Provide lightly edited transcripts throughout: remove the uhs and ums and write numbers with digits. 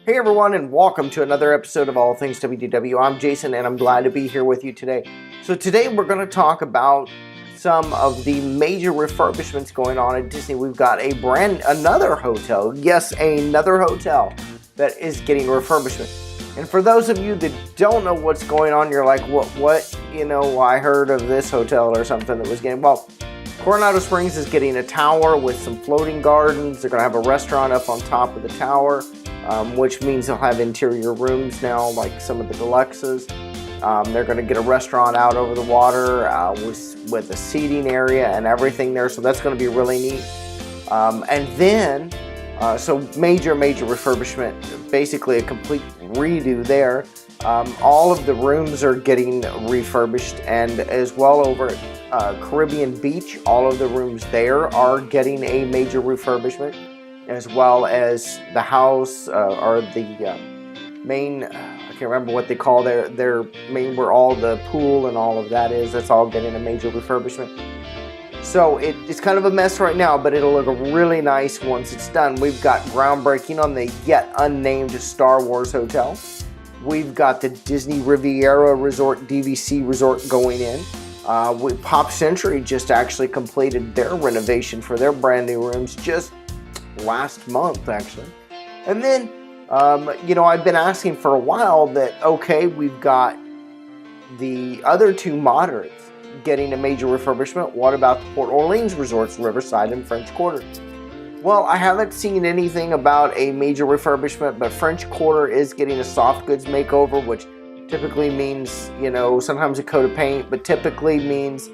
Hey everyone, and welcome to another episode of All Things WDW. I'm Jason, and I'm glad to be here with you today. So today we're going to talk about some of the major refurbishments going on at Disney. We've got another hotel, yes, another hotel that is getting refurbishment. And for those of you that don't know what's going on, you're like, what? I heard of this hotel or something that was getting, well, Coronado Springs is getting a tower with some floating gardens. They're going to have a restaurant up on top of the tower. Which means they'll have interior rooms now, like some of the deluxes. They're going to get a restaurant out over the water with a seating area and everything there, so that's going to be really neat. And then, so major refurbishment, basically a complete redo there. All of the rooms are getting refurbished, and as well over at Caribbean Beach, all of the rooms there are getting a major refurbishment, as well as the house or the main, I can't remember what they call their main, where all the pool and all of that is. That's all getting a major refurbishment. So it's kind of a mess right now, but it'll look really nice once it's done. We've got groundbreaking on the yet unnamed Star Wars Hotel. We've got the Disney Riviera Resort, DVC Resort going in. Pop Century just actually completed their renovation for their brand new rooms just last month, actually. And then I've been asking for a while that, okay, we've got the other two moderates getting a major refurbishment. What about the Port Orleans resorts, Riverside and French Quarter? Well, I haven't seen anything about a major refurbishment, but French Quarter is getting a soft goods makeover, which typically means, sometimes a coat of paint, but typically means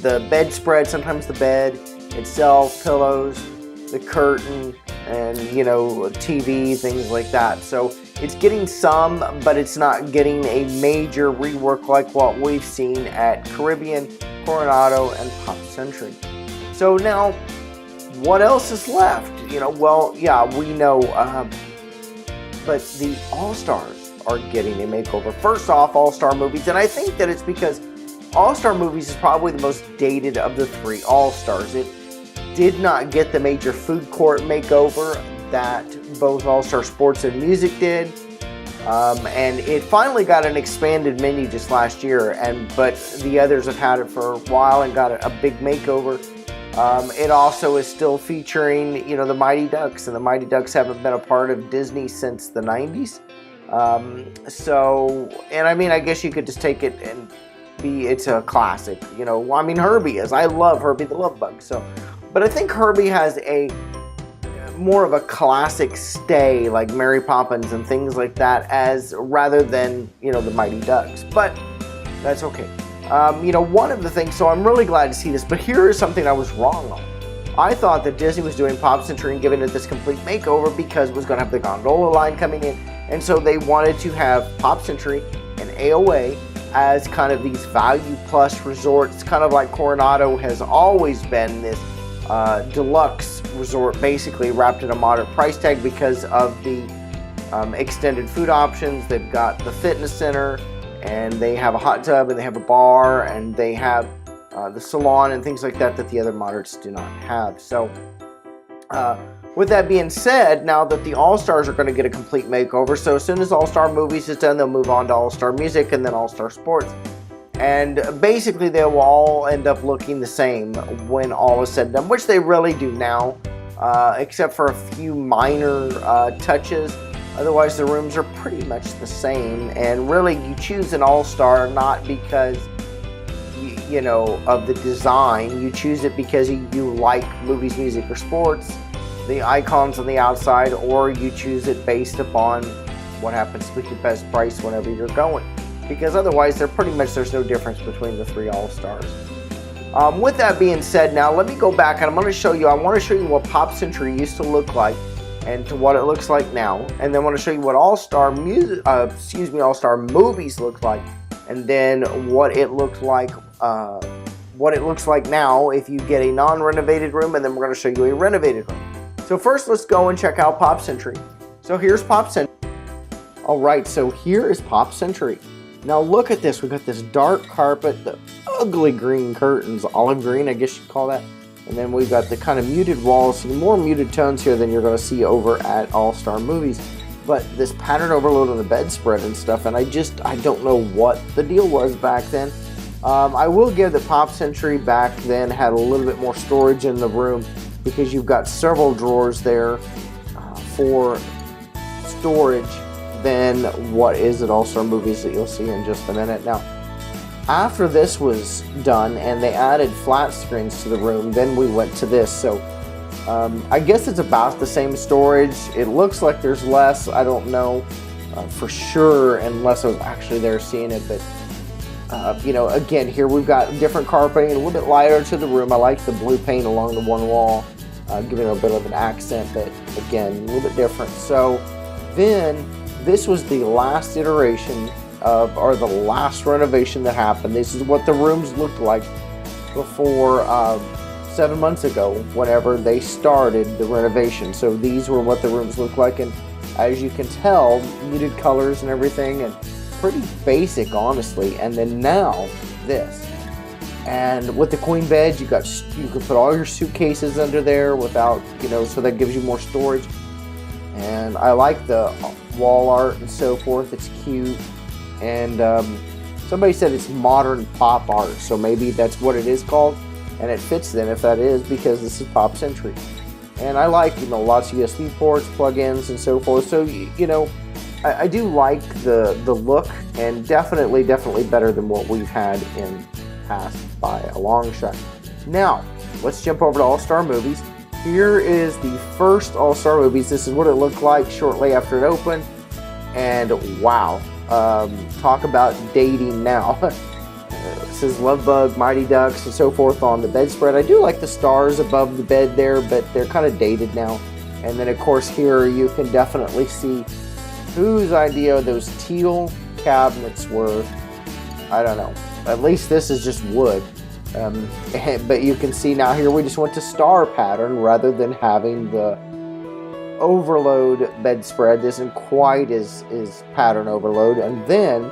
the bedspread, sometimes the bed itself, pillows, the curtain, and TV, things like that. So it's getting some, but it's not getting a major rework like what we've seen at Caribbean, Coronado, and Pop Century. So now, what else is left? Well, yeah, we know, but the All-Stars are getting a makeover. First off, All-Star Movies, and I think that it's because All-Star Movies is probably the most dated of the three All-Stars. It did not get the major food court makeover that both All-Star Sports and Music did, and it finally got an expanded menu just last year. But the others have had it for a while and got a big makeover. It also is still featuring, the Mighty Ducks, and the Mighty Ducks haven't been a part of Disney since the 90s. I guess you could just take it and it's a classic. Herbie is. I love Herbie the Love Bug. But I think Herbie has a more of a classic stay, like Mary Poppins and things like that, rather than the Mighty Ducks. But that's okay. One of the things. So I'm really glad to see this. But here is something I was wrong on. I thought that Disney was doing Pop Century and giving it this complete makeover because it was going to have the gondola line coming in, and so they wanted to have Pop Century and AOA as kind of these value plus resorts, kind of like Coronado has always been this deluxe resort, basically wrapped in a moderate price tag because of the extended food options. They've got the fitness center, and they have a hot tub, and they have a bar, and they have the salon and things like that the other moderates do not have. So with that being said, now that the All-Stars are going to get a complete makeover, so as soon as All-Star Movies is done, they'll move on to All-Star Music and then All-Star Sports. And basically they will all end up looking the same when all is said and done, which they really do now, except for a few minor touches. Otherwise, the rooms are pretty much the same. And really, you choose an All-Star not because of the design. You choose it because you like movies, music, or sports, the icons on the outside, or you choose it based upon what happens to be the best price whenever you're going. Because otherwise, there's no difference between the three All-Stars. With that being said, now let me go back and I want to show you what Pop Century used to look like and to what it looks like now. And then I want to show you what All-Star Movies look like, and then what it looks like now if you get a non-renovated room, and then we're going to show you a renovated room. So first, let's go and check out Pop Century. So here's Pop Century. All right, so here is Pop Century. Now look at this. We've got this dark carpet, the ugly green curtains, olive green, I guess you'd call that. And then we've got the kind of muted walls, so more muted tones here than you're going to see over at All-Star Movies. But this pattern overload on the bedspread and stuff, and I don't know what the deal was back then. I will give the Pop Century back then had a little bit more storage in the room, because you've got several drawers there for storage than what is at All-Star Movies that you'll see in just a minute. Now, after this was done and they added flat screens to the room, then we went to this. So I guess it's about the same storage. It looks like there's less. I don't know for sure unless I was actually there seeing it. But you know, again, here we've got different carpeting, a little bit lighter to the room. I like the blue paint along the one wall, giving it a bit of an accent, but again, a little bit different. So then this was the last iteration of, or the last renovation that happened. This is what the rooms looked like before 7 months ago, whenever they started the renovation. So these were what the rooms looked like, and as you can tell, muted colors and everything, and pretty basic, honestly. And then now this, and with the queen bed, you can put all your suitcases under there without, you know, so that gives you more storage. And I like the wall art and so forth. It's cute. And somebody said it's modern pop art, so maybe that's what it is called, and it fits then if that is, because this is Pop Century. And I like, you know, lots of USB ports, plug-ins, and so forth. So, you know, I do like the look, and definitely better than what we've had in past by a long shot. Now, let's jump over to All-Star Movies. Here is the first All-Star Movies. This is what it looked like shortly after it opened, and wow. Talk about dating now. It says Love Bug, Mighty Ducks, and so forth on the bedspread. I do like the stars above the bed there, but they're kind of dated now. And then, of course, here you can definitely see whose idea those teal cabinets were. I don't know. At least this is just wood. But you can see now here we just went to star pattern rather than having the overload bedspread. This isn't quite as pattern overload. And then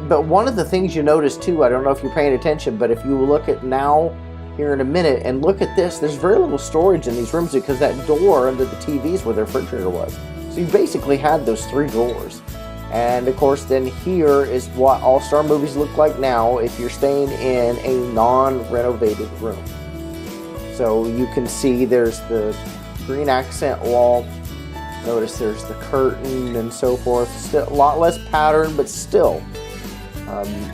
but one of the things you notice too, I don't know if you're paying attention, but if you look at now here in a minute and look at this, there's very little storage in these rooms, because that door under the TVs where the refrigerator was. So you basically had those 3 drawers. And of course then here is what All-Star Movies look like now if you're staying in a non-renovated room. So you can see there's the green accent wall. Notice there's the curtain and so forth. Still a lot less pattern, but still,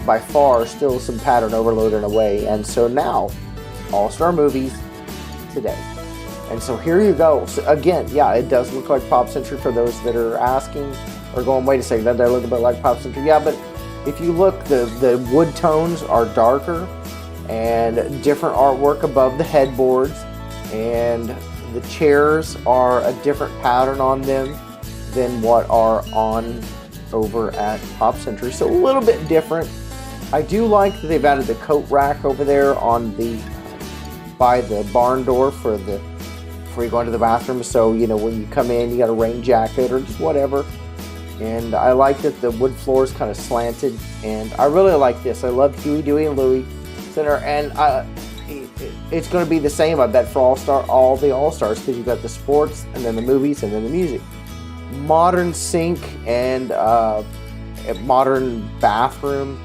by far, still some pattern overload in a way. And so now, All-Star Movies today. And so here you go. So again, yeah, it does look like Pop Century for those that are asking or going, wait a second, doesn't that look a bit like Pop Century? Yeah, but if you look, the wood tones are darker, and different artwork above the headboards, and the chairs are a different pattern on them than what are on over at Pop Century. So a little bit different. I do like that they've added the coat rack over there on the by the barn door for before you go into the bathroom. So, you know, when you come in, you got a rain jacket or just whatever. And I like that the wood floor is kind of slanted, and I really like this. I love Huey, Dewey, and Louie Center, and it's going to be the same, I bet, for all the All-Stars, because you've got the sports, and then the movies, and then the music. Modern sink and a modern bathroom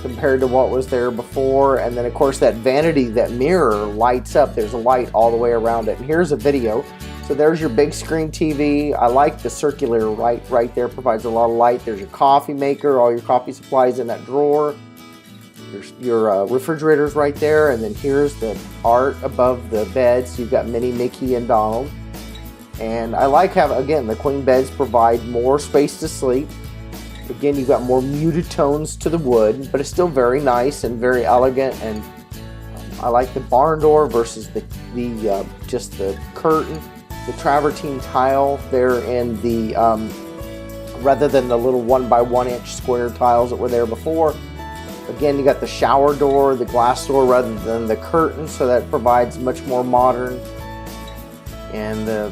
compared to what was there before. And then, of course, that vanity, that mirror lights up. There's a light all the way around it. And here's a video. So there's your big screen TV. I like the circular light right there. Provides a lot of light. There's your coffee maker, all your coffee supplies in that drawer. There's your refrigerator's right there. And then here's the art above the beds. You've got Minnie, Mickey, and Donald. And I like having, again, the queen beds provide more space to sleep. Again, you've got more muted tones to the wood, but it's still very nice and very elegant. And I like the barn door versus just the curtain. The travertine tile there in the, rather than the little 1x1 inch square tiles that were there before. Again, you got the shower door, the glass door rather than the curtain, so that provides much more modern. And a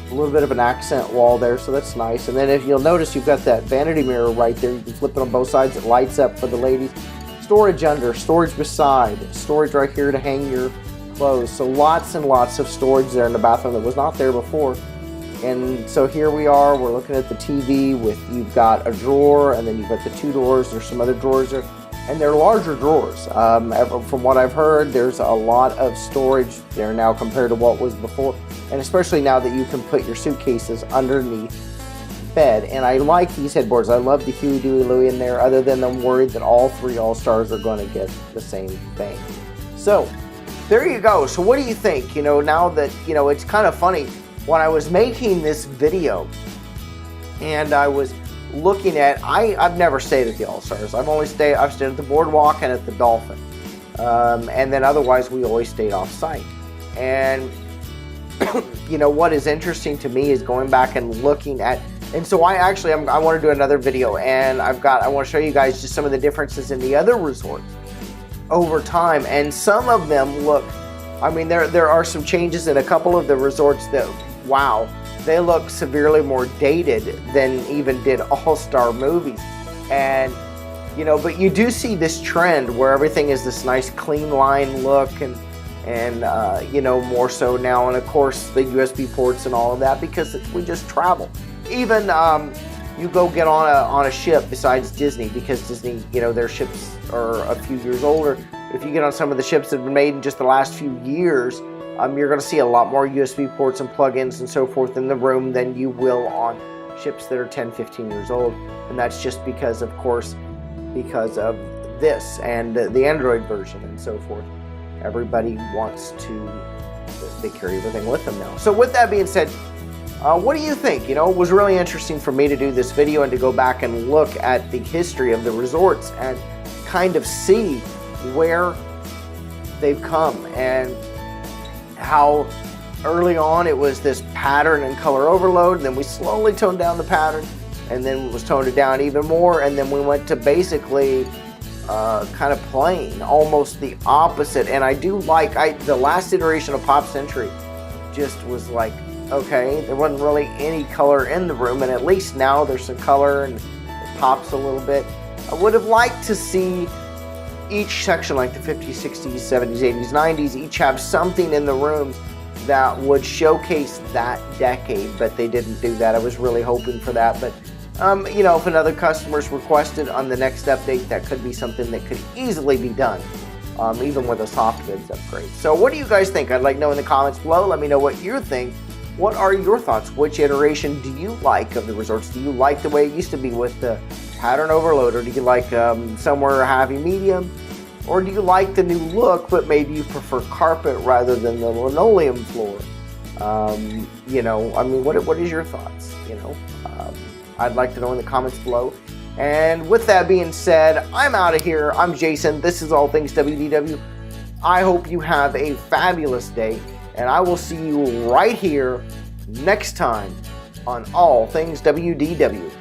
little bit of an accent wall there, so that's nice. And then if you'll notice, you've got that vanity mirror right there. You can flip it on both sides. It lights up for the ladies. It's storage under, storage beside, storage right here to hang your clothes. So lots and lots of storage there in the bathroom that was not there before. And so here we are, we're looking at the TV with, you've got a drawer, and then you've got the two doors. There's some other drawers there, and they're larger drawers. From what I've heard, there's a lot of storage there now compared to what was before, and especially now that you can put your suitcases underneath bed. And I like these headboards. I love the Huey, Dewey, Louie in there, other than I'm worried that all three All-Stars are going to get the same thing. So there you go. So what do you think? You know, now that, you know, it's kind of funny. When I was making this video and I was looking at, I've never stayed at the All-Stars. I've stayed at the Boardwalk and at the Dolphin. And then otherwise we always stayed off-site. And you know, what is interesting to me is going back and looking at, and so I want to do another video, and I want to show you guys just some of the differences in the other resorts over time. And some of them look, I mean, there are some changes in a couple of the resorts that, wow, they look severely more dated than even did All-Star movies. And, you know, but you do see this trend where everything is this nice clean line look, and you know, more so now, and of course the USB ports and all of that, because we just travel. Even you go get on a ship besides Disney, because Disney, you know, their ships are a few years older. If you get on some of the ships that have been made in just the last few years, you're going to see a lot more USB ports and plugins and so forth in the room than you will on ships that are 10, 15 years old. And that's just because, of course, because of this and the Android version and so forth. Everybody wants to, they carry everything with them now. So with that being said, what do you think? You know, it was really interesting for me to do this video and to go back and look at the history of the resorts and kind of see where they've come, and how early on it was this pattern and color overload, and then we slowly toned down the pattern, and then it was toned down even more, and then we went to basically kind of plain, almost the opposite. And I do like, the last iteration of Pop Century just was like, okay, there wasn't really any color in the room, and at least now there's some color and it pops a little bit. I would have liked to see each section, like the 50s, 60s, 70s, 80s, 90s, each have something in the rooms that would showcase that decade, but they didn't do that. I was really hoping for that, but you know, if another customer's requested on the next update, that could be something that could easily be done, even with a soft goods upgrade. So what do you guys think? I'd like to know in the comments below. Let me know what you think. What are your thoughts? Which iteration do you like of the resorts? Do you like the way it used to be with the pattern overload, or do you like somewhere heavy medium? Or do you like the new look, but maybe you prefer carpet rather than the linoleum floor? You know, I mean, what is your thoughts? You know, I'd like to know in the comments below. And with that being said, I'm out of here. I'm Jason. This is All Things WDW. I hope you have a fabulous day, and I will see you right here next time on All Things WDW.